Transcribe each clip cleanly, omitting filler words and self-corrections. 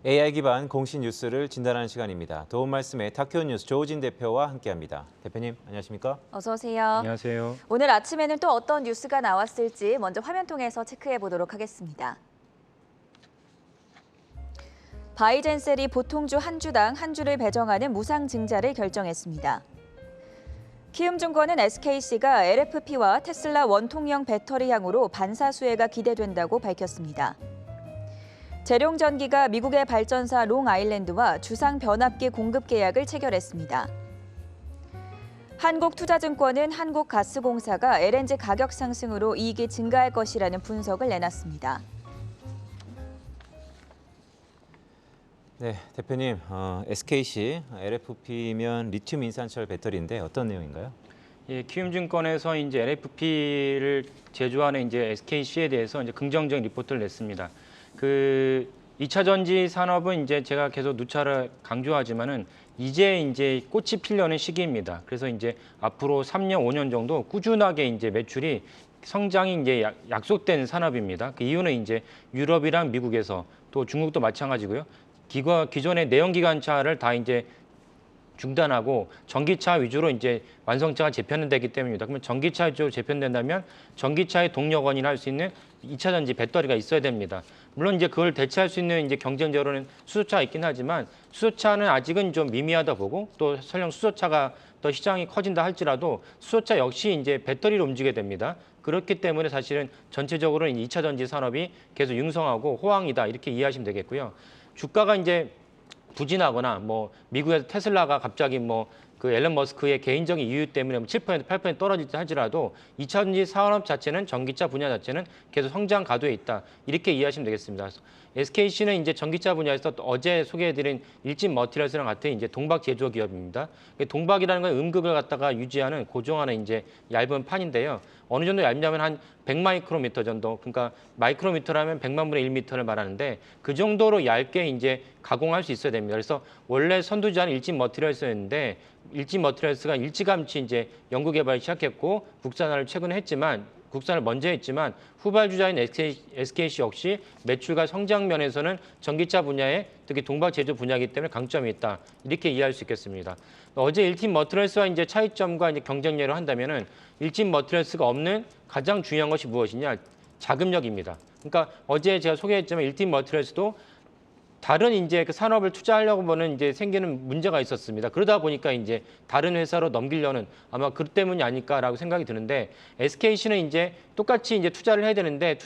AI 기반 공시 뉴스를 진단하는 시간입니다. 도움 말씀에 다큐 뉴스 조우진 대표와 함께합니다. 대표님, 안녕하십니까? 어서 오세요. 안녕하세요. 오늘 아침에는 또 어떤 뉴스가 나왔을지 먼저 화면 통해서 체크해 보도록 하겠습니다. 바이든 셀이 보통주 한 주당 한 주를 배정하는 무상 증자를 결정했습니다. 키움증권은 SKC가 LFP와 테슬라 원통형 배터리향으로 반사수혜가 기대된다고 밝혔습니다. 재룡전기가 미국의 발전사 롱아일랜드와 주상 변압기 공급 계약을 체결했습니다. 한국투자증권은 한국가스공사가 LNG 가격 상승으로 이익이 증가할 것이라는 분석을 내놨습니다. 네, 대표님, SKC, LFP면 리튬 인산철 배터리인데 어떤 내용인가요? 예, 키움증권에서 이제 LFP를 제조하는 이제 SKC에 대해서 이제 긍정적인 리포트를 냈습니다. 그 2차 전지 산업은 이제 제가 계속 누차를 강조하지만은 이제 꽃이 피려는 시기입니다. 그래서 이제 앞으로 3년, 5년 정도 꾸준하게 이제 매출이 성장이 이제 약속된 산업입니다. 그 이유는 이제 유럽이랑 미국에서 또 중국도 마찬가지고요. 기존의 내연기관차를 다 이제 중단하고 전기차 위주로 이제 완성차가 재편되기 때문입니다. 그러면 전기차 위주로 재편된다면 전기차의 동력원이나 할 수 있는 2차 전지 배터리가 있어야 됩니다. 물론 이제 그걸 대체할 수 있는 이제 경쟁자로는 수소차가 있긴 하지만 수소차는 아직은 좀 미미하다 보고 또 설령 수소차가 더 시장이 커진다 할지라도 수소차 역시 이제 배터리로 움직이게 됩니다. 그렇기 때문에 사실은 전체적으로는 2차 전지 산업이 계속 융성하고 호황이다 이렇게 이해하시면 되겠고요. 주가가 이제 부진하거나 뭐 미국에서 테슬라가 갑자기 뭐 그 앨런 머스크의 개인적인 이유 때문에 7%, 8% 떨어질지 할지라도 2차 전지 산업 자체는 전기차 분야 자체는 계속 성장 가도에 있다. 이렇게 이해하시면 되겠습니다. SKC는 이제 전기차 분야에서 어제 소개해드린 일진 머티리얼스랑 같은 이제 동박 제조 기업입니다. 동박이라는 건 음극을 갖다가 유지하는 고정하는 이제 얇은 판인데요. 어느 정도 얇냐면 한 100마이크로미터 정도, 그러니까 마이크로미터라면 100만 분의 1미터를 말하는데 그 정도로 얇게 이제 가공할 수 있어야 됩니다. 그래서 원래 선두주자는 일진 머티리얼스였는데 일진 머티리얼스가 일찌감치 이제 연구 개발을 시작했고 국산화를 최근에 했지만 국산을 먼저 했지만 후발주자인 SKC 역시 매출과 성장 면에서는 전기차 분야에 특히 동박 제조 분야이기 때문에 강점이 있다. 이렇게 이해할 수 있겠습니다. 어제 일진 머티리얼스와 이제 차이점과 이제 경쟁력을 한다면은 일진 머티리얼스가 없는 가장 중요한 것이 무엇이냐? 자금력입니다. 그러니까 어제 제가 소개했지만 일진 머티리얼스도 다른 이제 그 산업을 투자하려고 보는 이제 생기는 문제가 있었습니다. 그러다 보니까 이제 다른 회사로 넘기려는 아마 그 때문이 아닐까라고 생각이 드는데 SKC는 이제 똑같이 이제 투자를 해야 되는데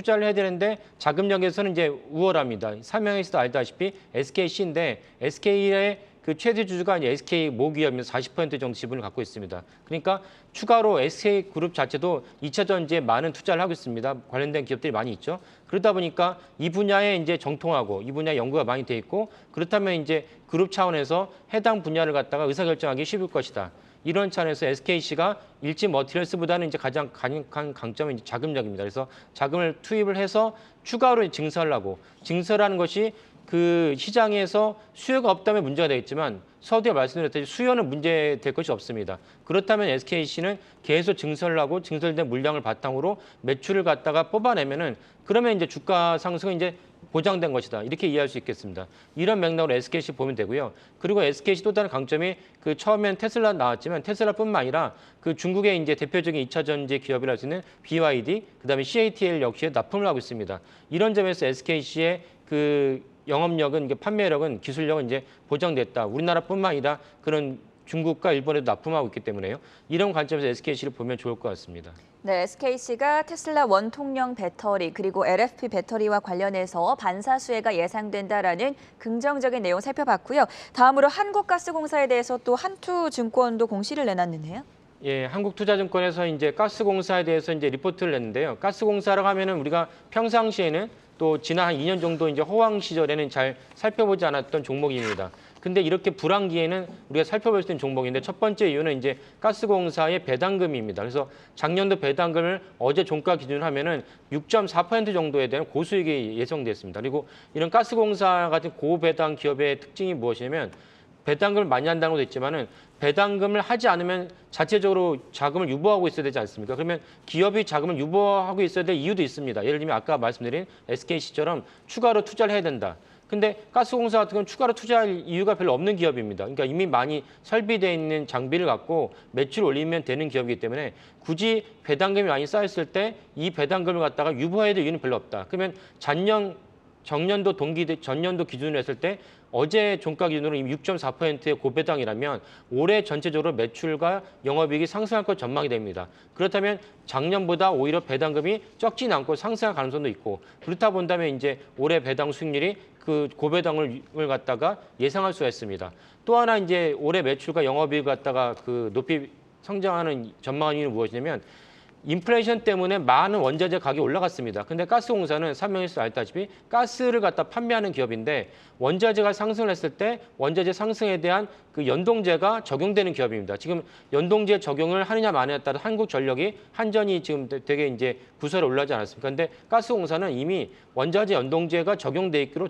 자금력에서는 이제 우월합니다. 사명에서도 알다시피 SKC인데 SK의 그 최대 주주가 이제 SK 모기업이면서 40% 정도 지분을 갖고 있습니다. 그러니까 추가로 SK 그룹 자체도 2차 전지에 많은 투자를 하고 있습니다. 관련된 기업들이 많이 있죠. 그러다 보니까 이 분야에 이제 정통하고 이 분야에 연구가 많이 돼 있고 그렇다면 이제 그룹 차원에서 해당 분야를 갖다가 의사결정하기 쉬울 것이다. 이런 차원에서 SKC가 일진 머티리얼스보다는 이제 가장 강력한 강점은 이제 자금력입니다. 그래서 자금을 투입을 해서 추가로 증설을 하고 증설하는 것이 그 시장에서 수요가 없다면 문제가 되겠지만 서두에 말씀드렸듯이 수요는 문제될 것이 없습니다. 그렇다면 SKC는 계속 증설을 하고 증설된 물량을 바탕으로 매출을 갖다가 뽑아내면은 그러면 이제 주가 상승은 이제 보장된 것이다. 이렇게 이해할 수 있겠습니다. 이런 맥락으로 SKC 보면 되고요. 그리고 SKC 또 다른 강점이 그 처음엔 테슬라 나왔지만 테슬라뿐만 아니라 그 중국의 이제 대표적인 2차 전지 기업이라 할 수 있는 BYD, 그다음에 CATL 역시 납품을 하고 있습니다. 이런 점에서 SKC의 그 영업력은 판매력은 기술력은 이제 보장됐다. 우리나라뿐만 아니라 그런 중국과 일본에도 납품하고 있기 때문에요. 이런 관점에서 SKC를 보면 좋을 것 같습니다. 네, SKC가 테슬라 원통형 배터리 그리고 LFP 배터리와 관련해서 반사수혜가 예상된다라는 긍정적인 내용 살펴봤고요. 다음으로 한국가스공사에 대해서 또 한투증권도 공시를 내놨는데요. 예, 한국투자증권에서 이제 가스공사에 대해서 이제 리포트를 냈는데요. 가스공사라고 하면은 우리가 평상시에는 또 지난 한 2년 정도 이제 호황 시절에는 잘 살펴보지 않았던 종목입니다. 근데 이렇게 불황기에는 우리가 살펴볼 수 있는 종목인데 첫 번째 이유는 이제 가스공사의 배당금입니다. 그래서 작년도 배당금을 어제 종가 기준으로 하면은 6.4% 정도에 대한 고수익이 예상됐습니다. 그리고 이런 가스공사 같은 고배당 기업의 특징이 무엇이냐면 배당금을 많이 한다는 것도 있지만은 배당금을 하지 않으면 자체적으로 자금을 유보하고 있어야 되지 않습니까? 그러면 기업이 자금을 유보하고 있어야 될 이유도 있습니다. 예를 들면 아까 말씀드린 SKC처럼 추가로 투자를 해야 된다. 근데 가스공사 같은 건 추가로 투자할 이유가 별로 없는 기업입니다. 그러니까 이미 많이 설비되어 있는 장비를 갖고 매출 올리면 되는 기업이기 때문에 굳이 배당금이 많이 쌓였을 때 이 배당금을 갖다가 유보해야 될 이유는 별로 없다. 그러면 전년도 기준으로 했을 때 어제 종가 기준으로 이미 6.4%의 고배당이라면 올해 전체적으로 매출과 영업이익이 상승할 것 전망이 됩니다. 그렇다면 작년보다 오히려 배당금이 적진 않고 상승할 가능성도 있고 그렇다 본다면 이제 올해 배당 수익률이 그 고배당을 갖다가 예상할 수가 있습니다. 또 하나 이제 올해 매출과 영업이익을 갖다가 그 높이 성장하는 전망한 이유는 무엇이냐면 인플레이션 때문에 많은 원자재 가격이 올라갔습니다. 근데 가스공사는 설명해서 알다시피 가스를 갖다 판매하는 기업인데 원자재가 상승을 했을 때 원자재 상승에 대한 그 연동제가 적용되는 기업입니다. 지금 연동제 적용을 하느냐 마느냐에 따라 한국전력이 한전이 지금 되게 이제 구설에 올라가지 않았습니까? 근데 가스공사는 이미 원자재 연동제가 적용돼 있기로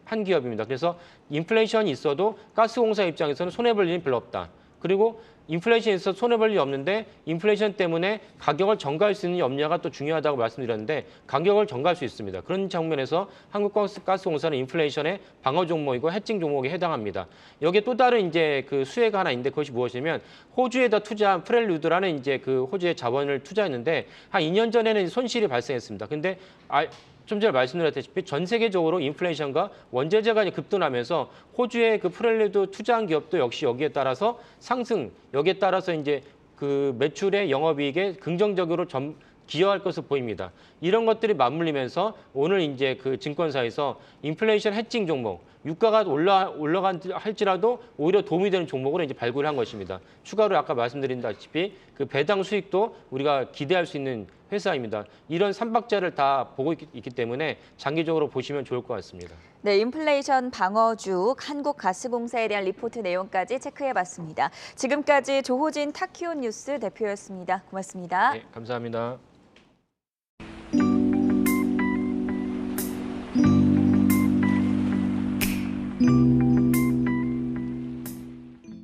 한 기업입니다. 그래서 인플레이션이 있어도 가스공사 입장에서는 손해볼 일은 별로 없다. 그리고 인플레이션에 있어서 손해볼 일이 없는데 인플레이션 때문에 가격을 전가할 수 있는 염려가 또 중요하다고 말씀드렸는데 가격을 전가할 수 있습니다. 그런 측면에서 한국가스공사는 인플레이션의 방어 종목이고 해칭 종목에 해당합니다. 여기에 또 다른 이제 그 수혜가 하나 있는데 그것이 무엇이냐면 호주에다 투자한 프렐류드라는 이제 그 호주의 자본을 투자했는데 한 2년 전에는 손실이 발생했습니다. 근데 좀 전에 말씀드렸다시피 전 세계적으로 인플레이션과 원자재가 급등하면서 호주의 그 프렐류드 투자한 기업도 역시 여기에 따라서 상승, 여기에 따라서 이제 그 매출의 영업이익에 긍정적으로 기여할 것으로 보입니다. 이런 것들이 맞물리면서 오늘 이제 그 증권사에서 인플레이션 해칭 종목, 유가가 올라간 할지라도 오히려 도움이 되는 종목으로 이제 발굴을 한 것입니다. 추가로 아까 말씀드린다시피 그 배당 수익도 우리가 기대할 수 있는 회사입니다. 이런 삼박자를 다 보고 있기 때문에 장기적으로 보시면 좋을 것 같습니다. 네, 인플레이션 방어주 한국가스공사에 대한 리포트 내용까지 체크해봤습니다. 지금까지 조호진 타키온 뉴스 대표였습니다. 고맙습니다. 네, 감사합니다.